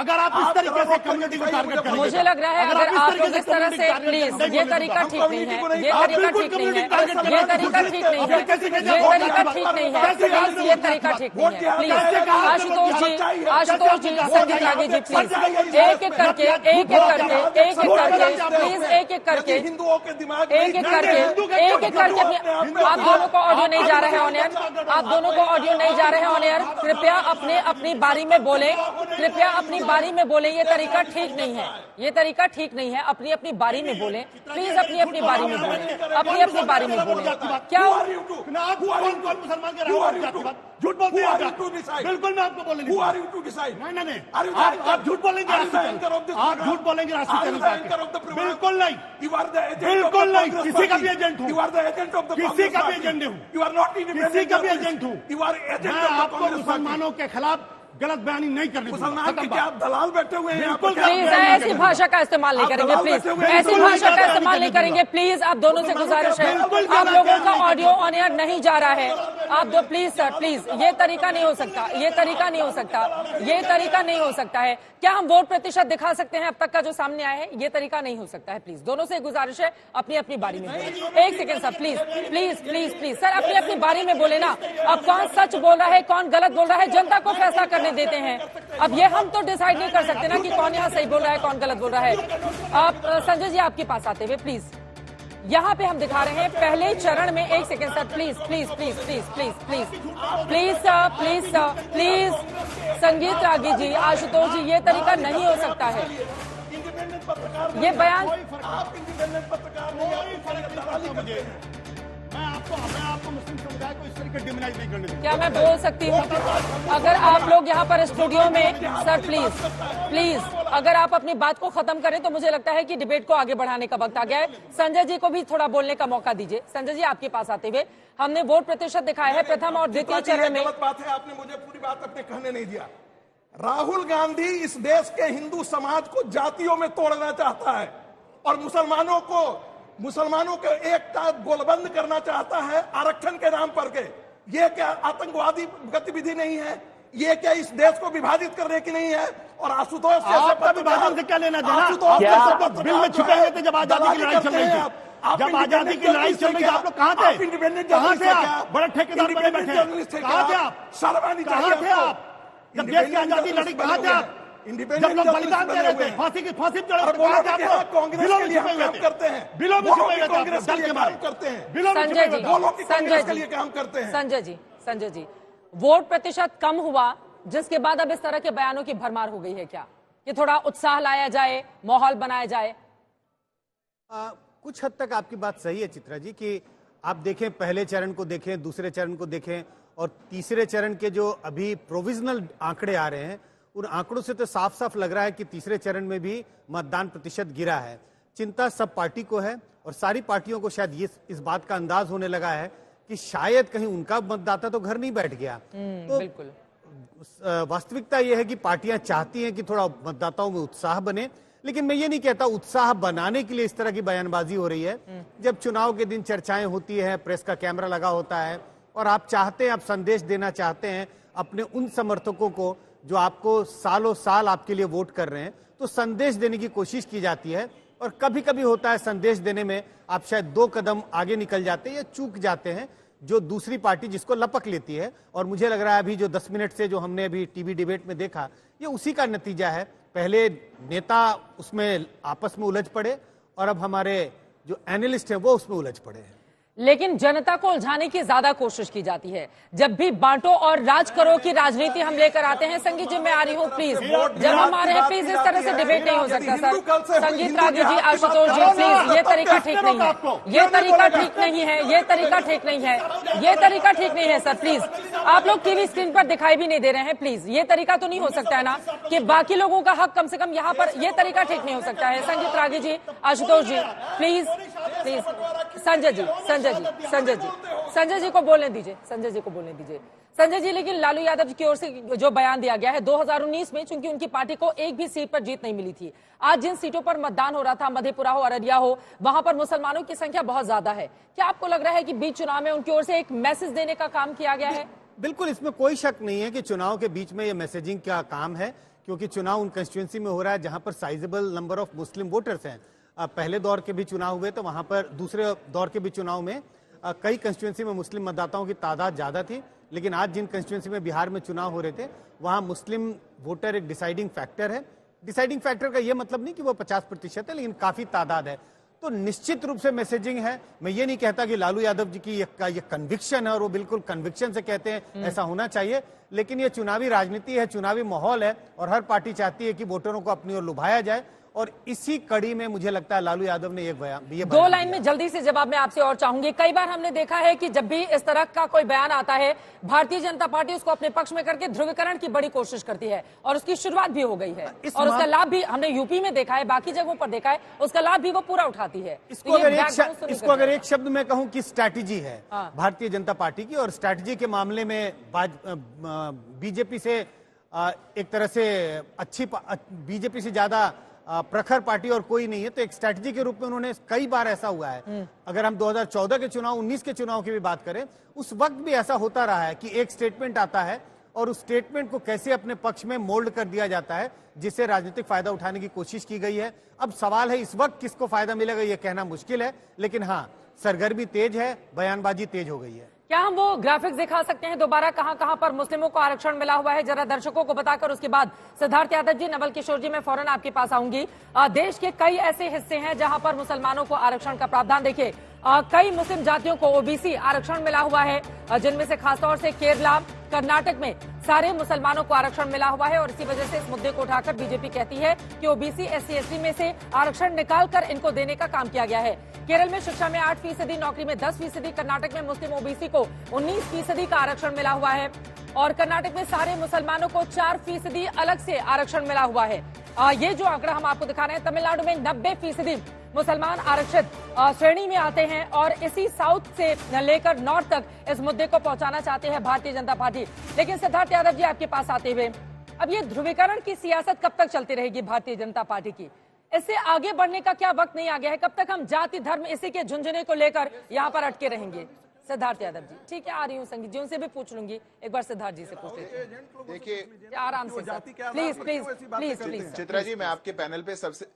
अगर आप इस तरीके से कम्युनिटी को टारगेट करेंगे, मुझे लग रहा है अगर आप लोग इस तरह से, प्लीज ये तरीका ठीक नहीं है, ये तरीका ठीक नहीं है, ये तरीका ठीक नहीं है, ये तरीका ठीक नहीं है, प्लीज ये तरीका ठीक नहीं है, प्लीज आशुतोष जी, संजीत रागी जी, प्लीज एक एक करके, प्लीज एक एक करके आप दोनों को ऑडियो नहीं जा रहे हैं ऑन एयर, आप दोनों को ऑडियो नहीं जा रहे हैं ऑन एयर, कृपया अपनी बारी में बोले, कृपया अपनी बारी में बोले, ये तरीका ठीक नहीं है, ये तरीका ठीक नहीं है, अपनी बारी में बोले, प्लीज अपनी बारी में बोले, अपनी बारी में बोले। क्या मुसलमान के झूठ बोलते हैं? बिल्कुल मैं आपको बोलने नहीं, आप झूठ बोलेंगे, आप झूठ बोलेंगे राष्ट्रीय चैनल, बिल्कुल नहीं, बिल्कुल नहीं, किसी का भी एजेंट हूँ, किसी का भी एजेंट हूँ, किसी का भी एजेंट हूँ, मैं आपको मुसलमानों के खिलाफ गलत बयानी नहीं करनी, मुसलमान के क्या आप दलाल बैठे हुए हैं? प्लीज ऐसी भाषा का इस्तेमाल नहीं करेंगे, प्लीज ऐसी भाषा का इस्तेमाल नहीं करेंगे, प्लीज आप दोनों से गुजारिश है, आप लोगों का ऑडियो ऑन एयर नहीं जा रहा है, आप दो प्लीज सर, प्लीज ये तरीका नहीं हो सकता, ये तरीका नहीं हो सकता, ये तरीका नहीं हो सकता है। क्या हम वोट प्रतिशत दिखा सकते हैं अब तक का जो सामने आया है? ये तरीका नहीं हो सकता है, प्लीज दोनों से गुजारिश है, अपनी बारी में बोले। एक second sir, please please please please sir, अपनी बारी में बोले ना। अब कौन सच बोल रहा है, कौन गलत बोल रहा है, जनता को फैसला करने देते हैं। अब ये हम तो डिसाइड नहीं कर सकते ना कि कौन यहाँ सही बोल रहा है, कौन गलत बोल रहा है। आप संजय जी आपके पास आते हुए प्लीज, यहाँ पे हम दिखा रहे हैं पहले चरण में, एक second sir, please please please please please please please sir, please sir, please संगीत रागी जी, आशुतोष जी, ये तरीका नहीं हो सकता है, ये बयान मैं आपको मुस्लिम समुदाय को इस तरीके डिमोनाइज नहीं करने दूंगा। क्या मैं बोल सकती हूँ? अगर आप लोग यहाँ पर स्टूडियो में, सर प्लीज प्लीज अगर आप अपनी बात को खत्म करें तो मुझे लगता है कि डिबेट को आगे बढ़ाने का वक्त आ गया है। संजय जी को भी थोड़ा बोलने का मौका दीजिए। संजय जी आपके पास आते हुए, हमने वोट प्रतिशत दिखाया है प्रथम और द्वितीय चरण में। गलत बात है, आपने मुझे पूरी बात अपने कहने नहीं दिया। राहुल गांधी इस देश के हिंदू समाज को जातियों में तोड़ना चाहता है और मुसलमानों के एकता गोलबंद करना चाहता है आरक्षण के नाम पर के। ये क्या आतंकवादी गतिविधि नहीं है? ये क्या इस देश को विभाजित करने की नहीं है? और आशुतोष आपका विभाजन से क्या लेना देना? बिल में छुपे हुए थे जब आजादी की लड़ाई चल रही थी, जब आजादी की लड़ाई चल रही थी आप लोग कहाँ थे? इंडिपेंडेंट कहाँ थे आप? बड़े ठेकेदार बने बैठे, कहाँ थे आप? कहाँ थे आप जब देश की आजादी लड़ी? कहाँ थे आप जब लोग बलिदान दे रहे थे, फांसी चढ़े? बिलों में छुपे हुए करते हैं, बिलों में छुपे हुए कांग्रेस के लिए काम करते हैं, बिलों में छुपे हुए कांग्रेस के लिए काम करते हैं। संजय जी, वोट प्रतिशत कम हुआ जिसके बाद अब इस तरह के बयानों की भरमार हो गई है क्या? कि थोड़ा उत्साह लाया जाए, माहौल बनाया जाए? कुछ हद तक आपकी बात सही है चित्रा जी, कि आप देखें पहले चरण को देखें, दूसरे चरण को देखें और तीसरे चरण के जो अभी प्रोविजनल आंकड़े आ रहे हैं, उन आंकड़ों से तो साफ साफ लग रहा है कि तीसरे चरण में भी मतदान प्रतिशत गिरा है। चिंता सब पार्टी को है और सारी पार्टियों को शायद ये इस बात का अंदाज होने लगा है कि शायद कहीं उनका मतदाता तो घर नहीं बैठ गया। तो बिल्कुल वास्तविकता यह है कि पार्टियां चाहती हैं कि थोड़ा मतदाताओं में उत्साह बने, लेकिन मैं ये नहीं कहता उत्साह बनाने के लिए इस तरह की बयानबाजी हो रही है। जब चुनाव के दिन चर्चाएं होती है, प्रेस का कैमरा लगा होता है और आप चाहते हैं, आप संदेश देना चाहते हैं अपने उन समर्थकों को जो आपको सालों साल आपके लिए वोट कर रहे हैं, तो संदेश देने की कोशिश की जाती है। और कभी कभी होता है संदेश देने में आप शायद 2 कदम आगे निकल जाते हैं या चूक जाते हैं, जो दूसरी पार्टी जिसको लपक लेती है। और मुझे लग रहा है अभी जो 10 मिनट से जो हमने अभी टीवी डिबेट में देखा, ये उसी का नतीजा है। पहले नेता उसमें आपस में उलझ पड़े और अब हमारे जो एनालिस्ट हैं वो उसमें उलझ पड़े हैं। लेकिन जनता को उलझाने की ज्यादा कोशिश की जाती है। जब भी बांटो और राज करो की राजनीति हम लेकर आते हैं। संगीत जी मैं आ रही हूँ प्लीज, जब हम आ रहे हैं प्लीज इस तरह से डिबेट नहीं हो सकता सर। संगीत रागी जी, आशुतोष जी प्लीज, ये तरीका ठीक नहीं है, ये तरीका ठीक नहीं है, ये तरीका ठीक नहीं है, ये तरीका ठीक नहीं है सर। प्लीज आप लोग टीवी स्क्रीन पर दिखाई भी नहीं दे रहे हैं, प्लीज ये तरीका तो नहीं हो सकता है ना कि बाकी लोगों का हक कम से कम यहाँ पर, ये तरीका ठीक नहीं हो सकता है। संगीत रागी जी, आशुतोष जी प्लीज प्लीज, संजय जी संजय जी को बोलने दीजिए, संजय जी को बोलने दीजिए। संजय जी, लेकिन लालू यादव की ओर से जो बयान दिया गया है 2019 में, चूंकि उनकी पार्टी को एक भी सीट पर जीत नहीं मिली थी, आज जिन सीटों पर मतदान हो रहा था, मधेपुरा हो, अररिया हो, वहां पर मुसलमानों की संख्या बहुत ज्यादा है। क्या आपको लग रहा है कि बीच चुनाव में उनकी ओर से एक मैसेज देने का काम किया गया है? बिल्कुल, इसमें कोई शक नहीं है कि चुनाव के बीच में ये मैसेजिंग का काम है, क्योंकि चुनाव उन कंस्टिट्यूंसी में हो रहा है जहां पर sizable number of Muslim voters हैं। पहले दौर के भी चुनाव हुए तो वहां पर, दूसरे दौर के भी चुनाव में कई कंस्टिट्यूंसी में मुस्लिम मतदाताओं की तादाद ज्यादा थी, लेकिन आज जिन कंस्टिट्यूंसी में बिहार में चुनाव हो रहे थे वहां मुस्लिम वोटर एक डिसाइडिंग फैक्टर है। डिसाइडिंग फैक्टर का यह मतलब नहीं कि वो 50% है, लेकिन काफी तादाद है। तो निश्चित रूप से मैसेजिंग है। मैं ये नहीं कहता कि लालू यादव जी की ये कन्विक्शन है और वो बिल्कुल कन्विक्शन से कहते हैं ऐसा होना चाहिए, लेकिन ये चुनावी राजनीति है, चुनावी माहौल है और हर पार्टी चाहती है कि वोटरों को अपनी ओर लुभाया जाए, और इसी कड़ी में मुझे लगता है लालू यादव ने एक बयान, दो लाइन में जल्दी से जवाब मैं आपसे और चाहूंगी। कई बार हमने देखा है कि जब भी इस तरह का कोई बयान आता है, भारतीय जनता पार्टी उसको अपने पक्ष में करके ध्रुवीकरण की बड़ी कोशिश करती है और उसकी शुरुआत भी हो गई है और उसका लाभ भी हमने यूपी में देखा है, बाकी जगहों पर देखा है, उसका लाभ भी वो पूरा उठाती है। इसको अगर एक शब्द में कहूं कि स्ट्रैटेजी है भारतीय जनता पार्टी की, और स्ट्रैटेजी के मामले में बीजेपी से एक तरह से अच्छी, बीजेपी से ज्यादा प्रखर पार्टी और कोई नहीं है, तो एक स्ट्रैटेजी के रूप में उन्होंने, कई बार ऐसा हुआ है। अगर हम 2014 के चुनाव, 19 के चुनाव की भी बात करें, उस वक्त भी ऐसा होता रहा है कि एक स्टेटमेंट आता है और उस स्टेटमेंट को कैसे अपने पक्ष में मोल्ड कर दिया जाता है, जिससे राजनीतिक फायदा उठाने की कोशिश की गई है। अब सवाल है इस वक्त किसको फायदा मिलेगा ये कहना मुश्किल है, लेकिन हाँ, सरगर्मी तेज है, बयानबाजी तेज हो गई है। क्या हम वो ग्राफिक्स दिखा सकते हैं दोबारा, कहां कहां पर मुस्लिमों को आरक्षण मिला हुआ है, जरा दर्शकों को बताकर, उसके बाद सिद्धार्थ यादव जी, नवल किशोर जी, मैं फौरन आपके पास आऊंगी। देश के कई ऐसे हिस्से हैं जहां पर मुसलमानों को आरक्षण का प्रावधान, देखिए कई मुस्लिम जातियों को ओबीसी आरक्षण मिला हुआ है, जिनमें से खासतौर से केरला, कर्नाटक में सारे मुसलमानों को आरक्षण मिला हुआ है और इसी वजह से इस मुद्दे को उठाकर बीजेपी कहती है कि ओबीसी, एससी, एसटी में से आरक्षण निकालकर इनको देने का काम किया गया है। केरल में शिक्षा में 8%, नौकरी में 10%, कर्नाटक में मुस्लिम ओबीसी को 19% का आरक्षण मिला हुआ है और कर्नाटक में सारे मुसलमानों को 4% अलग से आरक्षण मिला हुआ है। ये जो आंकड़ा हम आपको दिखा रहे हैं, तमिलनाडु में 90% मुसलमान आरक्षित श्रेणी में आते हैं और इसी साउथ से लेकर नॉर्थ तक इस मुद्दे को पहुंचाना चाहते हैं भारतीय जनता पार्टी। लेकिन सिद्धार्थ यादव जी, आपके पास आते हुए, अब ये ध्रुवीकरण की सियासत कब तक चलती रहेगी भारतीय जनता पार्टी की? इससे आगे बढ़ने का क्या वक्त नहीं आ गया है? कब तक हम जाति धर्म इसी के झुंझुने को लेकर यहाँ पर अटके रहेंगे? सिद्धार्थ यादव जी, ठीक है, आ रही हूँ संगीत जी, उनसे भी पूछ लूंगी, एक बार सिद्धार्थ जी से पूछ लेते हैं। देखिए आराम से please please please please. Chitra ji, मैं आपके पैनल पे सबसे,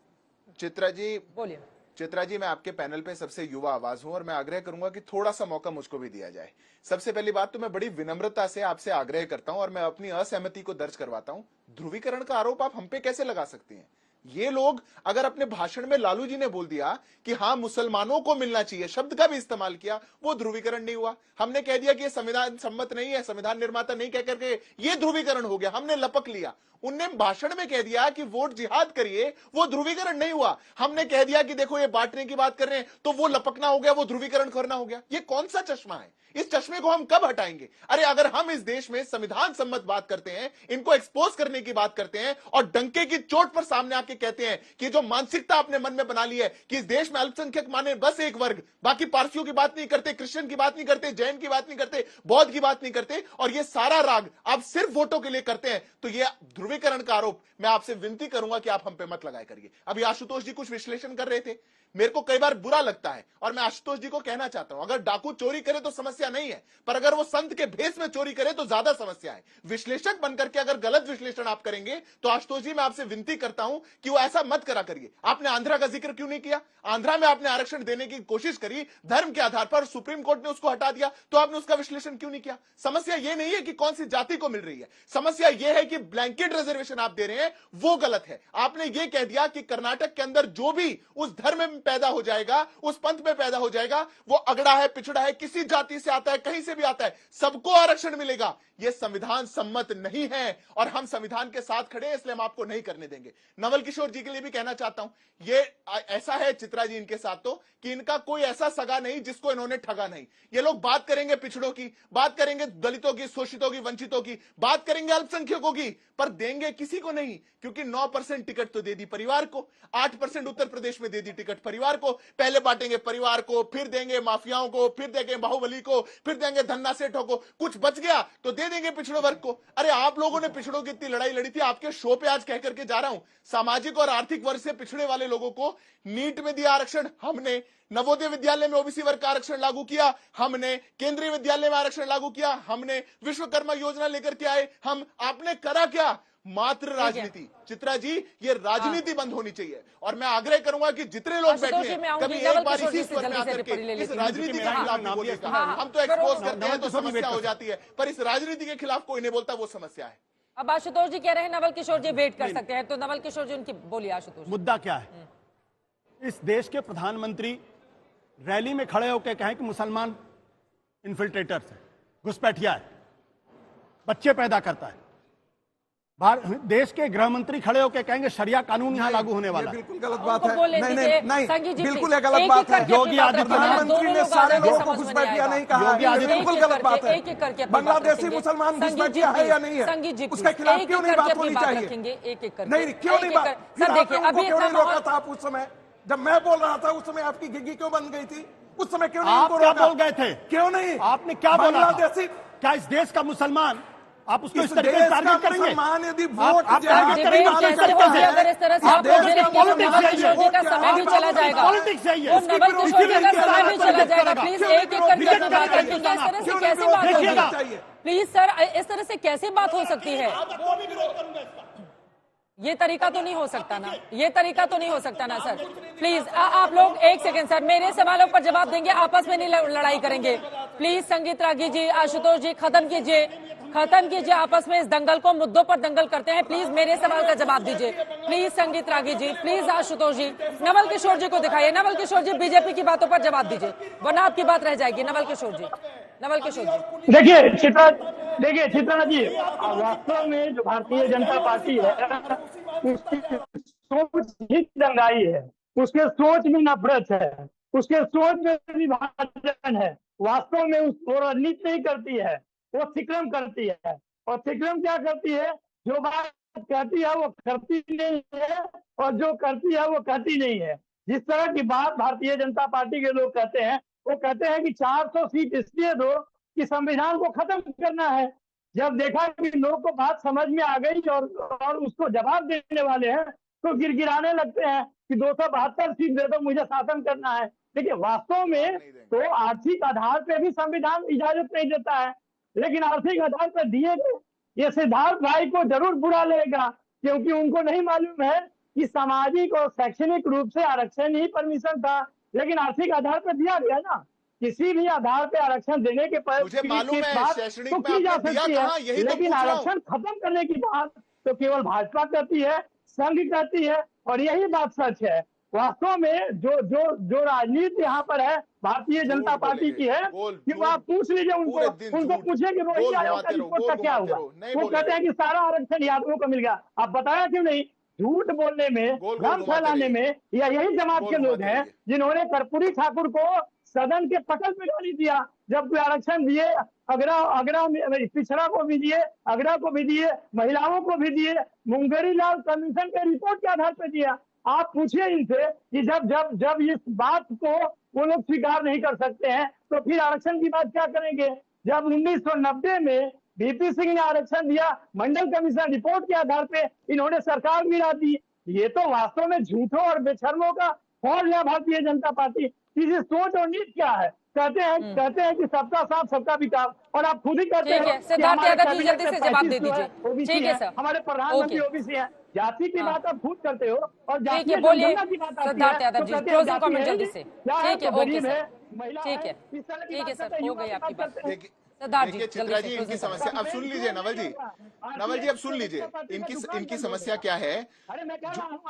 चित्रा जी बोलिए। चित्रा जी, मैं आपके पैनल पे सबसे युवा आवाज हूं और मैं आग्रह करूंगा कि थोड़ा सा मौका मुझको भी दिया जाए। सबसे पहली बात तो मैं बड़ी विनम्रता से आपसे आग्रह करता हूं और मैं अपनी असहमति को दर्ज करवाता हूं। ध्रुवीकरण का आरोप आप हम पे कैसे लगा सकती हैं? ये लोग अगर अपने भाषण में लालू जी ने बोल दिया कि हाँ मुसलमानों को मिलना चाहिए, शब्द का भी इस्तेमाल किया, वो ध्रुवीकरण नहीं हुआ। हमने कह दिया कि ये संविधान सम्मत नहीं है, संविधान निर्माता नहीं कह करके ये ध्रुवीकरण हो गया, हमने लपक लिया। उनने भाषण में कह दिया कि वोट जिहाद करिए, वो ध्रुवीकरण नहीं हुआ। हमने कह दिया कि देखो ये बांटने की बात कर रहे हैं, तो वो लपकना हो गया, वो ध्रुवीकरण करना हो गया। ये कौन सा चश्मा है? इस चश्मे को हम कब हटाएंगे? अरे अगर हम इस देश में संविधान सम्मत बात करते हैं, इनको एक्सपोज करने की बात करते हैं और डंके की चोट पर सामने आके कहते हैं कि जो मानसिकता आपने मन में बना ली है कि इस देश में अल्पसंख्यक माने बस एक वर्ग, बाकी पारसियों की बात नहीं करते, क्रिश्चियन की बात नहीं करते, जैन की बात नहीं करते, बौद्ध की बात नहीं करते, और ये सारा राग आप सिर्फ वोटों के लिए करते हैं, तो ये ध्रुवीकरण का आरोप मैं आपसे विनती करूंगा कि आप हम पे मत लगाए करिए। अभी आशुतोष जी कुछ विश्लेषण कर रहे थे, मेरे को कई बार बुरा लगता है और मैं आशुतोष जी को कहना चाहता हूं, अगर डाकू चोरी करे तो समस्या नहीं है, पर अगर वो संत के भेष में चोरी करे तो ज्यादा समस्या है। विश्लेषक बनकर के अगर गलत विश्लेषण आप करेंगे तो आशुतोष जी मैं आपसे विनती करता हूं कि वो ऐसा मत करा करिए। आपने आंध्रा का जिक्र क्यों नहीं किया? आंध्रा में आपने आरक्षण देने की कोशिश करी धर्म के आधार पर, सुप्रीम कोर्ट ने उसको हटा दिया, तो आपने उसका विश्लेषण क्यों नहीं किया? समस्या ये नहीं है कि कौन सी जाति को मिल रही है, समस्या यह है कि ब्लैंकेट रिजर्वेशन आप दे रहे हैं वो गलत है। आपने ये कह दिया कि कर्नाटक के अंदर जो भी उस धर्म में पैदा हो जाएगा, उस पंथ में पैदा हो जाएगा, वो अगड़ा है, पिछड़ा है, किसी जाति से आता है, कहीं से भी आता है, सबको आरक्षण मिलेगा। यह संविधान सम्मत नहीं है और हम संविधान के साथ खड़े हैं, इसलिए हम आपको नहीं करने देंगे। नवल किशोर जी के लिए भी कहना चाहता हूं, ये ऐसा है चित्रा जी इनके साथ तो कि इनका कोई ऐसा सगा नहीं जिसको इन्होंने ठगा नहीं। ये लोग बात करेंगे पिछड़ों की, बात करेंगे दलितों की, शोषितों की, वंचितों की, बात करेंगे अल्पसंख्यकों की, पर देंगे किसी को नहीं, क्योंकि 9% टिकट तो दे दी परिवार को, 8% उत्तर प्रदेश में दे दी टिकट परिवार को। पहले बांटेंगे परिवार को, फिर देंगे माफियाओं को, फिर देंगे बाहुबली को, फिर देंगे धन्ना सेठों को, कुछ बच गया तो दे देंगे पिछड़ों वर्ग को। अरे आप लोगों ने पिछड़ों की इतनी लड़ाई लड़ी थी, आपके शो पे आज कह करके जा रहा हूं, सामाजिक और आर्थिक वर्ग से पिछड़े वाले लोगों को नीट में दिया आरक्षण हमने, नवोदय विद्यालय में ओबीसी वर्ग का आरक्षण लागू किया हमने, केंद्रीय विद्यालय में आरक्षण लागू किया हमने, विश्वकर्मा योजना लेकर के आए हम। आपने करा क्या? मात्र राजनीति। चित्रा जी, ये राजनीति बंद होनी चाहिए और मैं आग्रह करूंगा कि जितने लोग बैठे हैं कभी एक बार इसी स्वर में आकर के इस राजनीति के खिलाफ नहीं बोलिएगा। हम तो एक्सपोज करते हैं तो समस्या हो जाती है, पर इस राजनीति के खिलाफ कोई नहीं बोलता, वो समस्या है। अब आशुतोष जी कह रहे हैं नवल किशोर जी वेट कर सकते हैं, तो नवल किशोर जी उनकी बोलिए। आशुतोष, मुद्दा क्या है? इस देश के प्रधानमंत्री रैली में खड़े होकर कहें कि मुसलमान इन्फिल्ट्रेटर्स है, घुसपैठिया है, बच्चे पैदा करता है। देश के गृह मंत्री खड़े होकर कहेंगे शरिया कानून यहाँ लागू होने वाला है। बिल्कुल गलत बात है। नहीं, बिल्कुल ये गलत बात है। योगी आदित्यनाथ प्रधानमंत्री ने सारे लोगों को घुसपैठिया नहीं कहा है, बिल्कुल गलत बात है। बांग्लादेशी मुसलमान घुसपैठिया है या नहीं है, उसके खिलाफ क्यों नहीं बात होनी चाहिए? नहीं, क्यों नहीं बात? फिर आपने क्यों नहीं रोका था आप उस समय जब मैं बोल रहा था? उस समय आपकी घिग्गी क्यों बन गई थी? उस समय क्यों नहीं आप क्या बोल गए थे? क्यों नहीं? आपने क्या बोला? बांग्लादेशी क्या इस देश का मुसलमान आप उसको इस तरीके से टारगेट करेंगे? यदि वोट अगर इस तरह से आप किशोर का समय भी चला जाएगा, पॉलिटिक्स है ये। नवल किशोर जी का समय भी चला जाएगा। प्लीज एक एक करके अपनी बात रखेंगे। इस तरह से कैसे बात होगी? प्लीज सर, इस तरह से कैसे बात हो सकती है? ये तरीका तो नहीं हो सकता ना, ये तरीका तो नहीं हो सकता ना सर। प्लीज आप लोग एक सेकंड सर, मेरे सवालों पर जवाब देंगे, आपस में नहीं लड़ाई करेंगे। प्लीज संगीत रागी जी, आशुतोष जी, खत्म कीजिए आपस में इस दंगल को, मुद्दों पर दंगल करते हैं। प्लीज मेरे सवाल का जवाब दीजिए। प्लीज संगीत रागी जी, प्लीज आशुतोष जी, नवल किशोर जी को दिखाइए। नवल किशोर जी बीजेपी की बातों पर जवाब दीजिए, वरना आपकी बात रह जाएगी। नवल किशोर जी। देखिए चित्रा जी, वास्तव में जो भारतीय जनता पार्टी है उसकी सोच ही दंगाई है, उसके सोच में नफरत है, उसके सोच में विभाजन है। वास्तव में वो राजनीति नहीं करती है, वो थिक्रम करती है। और थिक्रम क्या करती है? जो बात कहती है वो करती नहीं है, और जो करती है वो कहती नहीं है। जिस तरह की बात भारतीय जनता पार्टी के लोग कहते हैं, वो कहते हैं कि 400 सीट इसलिए दो कि संविधान को खत्म करना है। जब देखा कि लोग को बात समझ में आ गई और उसको जवाब देने वाले हैं, तो गिड़गिड़ाने लगते हैं कि 272 सीट दे दो, मुझे शासन करना है। देखिए, वास्तव में तो आर्थिक आधार पे भी संविधान इजाजत नहीं देता है, लेकिन आर्थिक आधार पर दिए गए ये सिद्धार्थ भाई को जरूर बुरा लगेगा, क्योंकि उनको नहीं मालूम है कि सामाजिक और शैक्षणिक रूप से आरक्षण ही परमिशन था, लेकिन आर्थिक आधार पर दिया गया ना। किसी भी आधार पे आरक्षण देने के बाद तो की जा सकती है, लेकिन आरक्षण खत्म करने की बात तो केवल भाजपा करती है, संघ करती है, और यही बात सच है। वास्तव में जो राजनीति यहाँ पर है भारतीय जनता पार्टी की है, कि आप पूछ लीजिए उनको पूछे कि रोहिणी आयोग का रिपोर्ट का क्या हुआ। वो कहते हैं कि सारा आरक्षण यादवों को मिल गया। आप बताया क्यों नहीं? झूठ बोलने में, भ्रम फैलाने में यही जमात के लोग हैं जिन्होंने कर्पूरी ठाकुर को सदन के पटल पे डाली दिया। जब आरक्षण दिए, अगरा पिछड़ा को भी दिए, अगरा को भी दिए, महिलाओं को भी दिए, मुंगेरी लाल कमीशन के रिपोर्ट के आधार पर दिया। आप पूछिए इनसे कि जब इस बात को वो लोग स्वीकार नहीं कर सकते हैं, तो फिर आरक्षण की बात क्या करेंगे? जब 1990 में वीपी सिंह ने आरक्षण दिया, मंडल कमीशन रिपोर्ट के आधार पे इन्होंने सरकार गिरा दी। ये तो वास्तव में झूठों और बेशर्मों का फौज है भारतीय जनता पार्टी। किसी सोच और नीति क्या है? कहते हैं कि सबका साथ सबका विकास, और आप खुद ही कहते हैं। ठीक है, सिद्धार्थ यादव जी जल्दी से जवाब दे दीजिए। ठीक है सर, हमारे प्रधानमंत्री ओबीसी हैं। जाति की बात आप खुद करते हो और ठीक है, बोलिए सिद्धार्थ यादव जी, क्लोजिंग कमेंट जल्दी से। ठीक है, ओके सर, ठीक है, ठीक है सर, हो गई आपकी बात। देखिए चित्रा जी, इनकी समस्या अब सुन लीजिए। नवल जी अब सुन लीजिए, इनकी समस्या क्या है।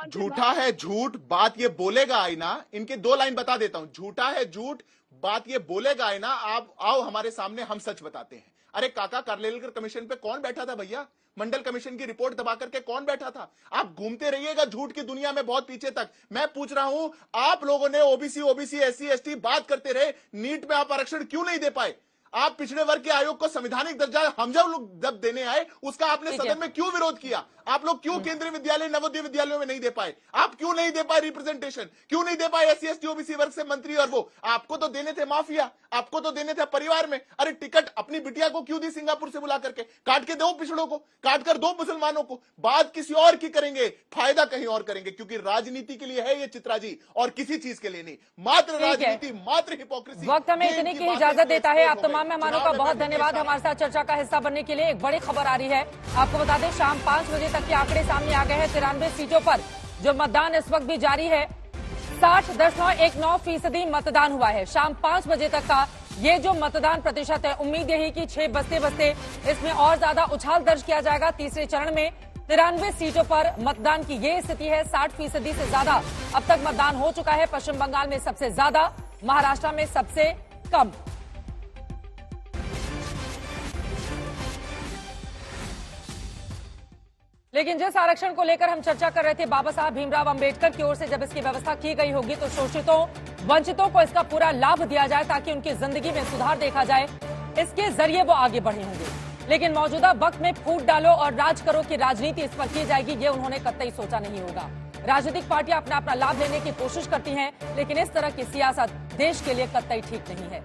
झूठा है झूठ, बात ये बोलेगा आईना। इनके 2 लाइन बता देता हूं। झूठा है झूठ, बात ये बोलेगा आईना। आप आओ हमारे सामने, हम सच बताते हैं। अरे काका, कार्लेकर कमीशन पे कौन बैठा था भैया? मंडल कमीशन की रिपोर्ट दबा करके कौन बैठा था? आप घूमते रहिएगा झूठ की दुनिया में बहुत पीछे तक। मैं पूछ रहा हूं, आप लोगों ने ओबीसी एससी एसटी बात करते रहे, नीट में आप आरक्षण क्यों नहीं दे पाए? आप पिछड़े वर्ग के आयोग को संवैधानिक दर्जा हम जब देने आए, उसका आपने सदन में क्यों विरोध किया? आप लोग क्यों केंद्रीय विद्यालय नवोदय विद्यालयों में नहीं दे पाए? आप क्यों नहीं दे पाए रिप्रेजेंटेशन? क्यों नहीं दे पाए एससी एसटी ओबीसी वर्ग से मंत्री? और वो आपको तो देने थे माफिया, आपको तो देने थे परिवार में। अरे टिकट अपनी बिटिया को क्यों दी सिंगापुर से बुला करके? काट के दो पिछड़ों को, काट कर दो मुसलमानों को। बात किसी और की करेंगे, फायदा कहीं और करेंगे, क्योंकि राजनीति के लिए है ये चित्रा जी, और किसी चीज के लिए नहीं। मात्र राजनीति, मात्र हिपोक्रेसी। वक्त हमें इतने की इजाजत देता है। आप तमाम मेहमानों का बहुत धन्यवाद हमारे साथ चर्चा का हिस्सा बनने के लिए। एक बड़ी खबर आ रही है, आपको बता दें शाम 5 बजे तक के आंकड़े सामने आ गए हैं। 93 सीटों पर जो मतदान इस वक्त भी जारी है, 60.19% मतदान हुआ है। शाम 5 बजे तक का ये जो मतदान प्रतिशत है, उम्मीद यही कि 6 बजते इसमें और ज्यादा उछाल दर्ज किया जाएगा। तीसरे चरण में 93 सीटों पर मतदान की ये स्थिति है। 60% से ज्यादा अब तक मतदान हो चुका है। पश्चिम बंगाल में सबसे ज्यादा, महाराष्ट्र में सबसे कम। लेकिन जिस आरक्षण को लेकर हम चर्चा कर रहे थे, बाबा साहब भीमराव अंबेडकर की ओर से जब इसकी व्यवस्था की गई होगी तो शोषितों, वंचितों को इसका पूरा लाभ दिया जाए ताकि उनकी जिंदगी में सुधार देखा जाए, इसके जरिए वो आगे बढ़े होंगे। लेकिन मौजूदा वक्त में फूट डालो और राज करो की राजनीति इस पर की जाएगी, ये उन्होंने कतई सोचा नहीं होगा। राजनीतिक पार्टियां अपना लाभ लेने की कोशिश करती हैं, लेकिन इस तरह की सियासत देश के लिए कतई ठीक नहीं है।